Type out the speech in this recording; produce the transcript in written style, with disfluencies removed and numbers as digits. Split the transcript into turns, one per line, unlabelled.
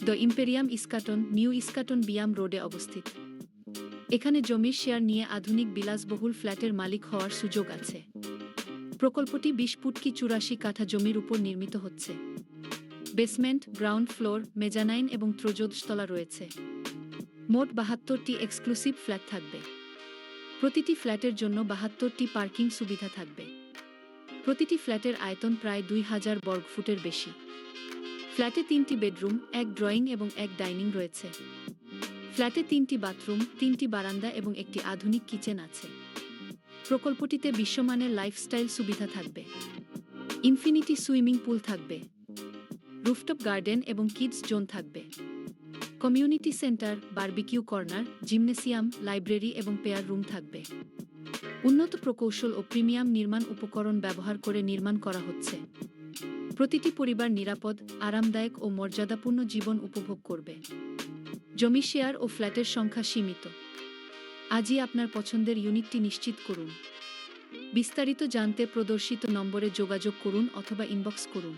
The imperium Eskaton new Eskaton BIAM রোডে অবস্থিত। এখানে জমির শেয়ার নিয়ে আধুনিক বিলাসবহুল ফ্ল্যাটের মালিক হওয়ার সুযোগ আছে। প্রকল্পটি ২০ ফুট কি ৮৪ কাঠা জমির উপর নির্মিত হচ্ছে। বেসমেন্ট, গ্রাউন্ড ফ্লোর, মেজানাইন এবং ত্রয়োদশতলা রয়েছে। মোট ৭২টি এক্সক্লুসিভ ফ্ল্যাট থাকবে। প্রতিটি ফ্ল্যাটের জন্য ৭২টি পার্কিং সুবিধা থাকবে। প্রতিটি ফ্ল্যাটের আয়তন প্রায় ২,০০০ বর্গফুটের বেশি। ফ্ল্যাটে ৩টি বেডরুম, ১ ড্রয়িং এবং ১ ডাইনিং রয়েছে। ফ্ল্যাটে ৩টি বাথরুম, ৩টি বারান্দা এবং একটি আধুনিক কিচেন আছে। প্রকল্পটিতে বিশ্বমানের লাইফস্টাইল সুবিধা থাকবে। ইনফিনিটি সুইমিং পুল থাকবে। রুফটপ গার্ডেন এবং কিডস জোন থাকবে। Community centre, barbecue corner, gymnasium, library এবং পেয়ার রুম থাকবে। উন্নত প্রকৌশল ও প্রিমিয়াম নির্মাণ উপকরণ ব্যবহার করে নির্মাণ করা হচ্ছে। প্রতিটি পরিবার নিরাপদ, আরামদায়ক ও মর্যাদাপূর্ণ জীবন উপভোগ করবে। জমি শেয়ার ও ফ্ল্যাটের সংখ্যা সীমিত। আজই আপনার পছন্দের ইউনিটটি নিশ্চিত করুন। বিস্তারিত জানতে প্রদর্শিত নম্বরে যোগাযোগ করুন অথবা ইনবক্স করুন।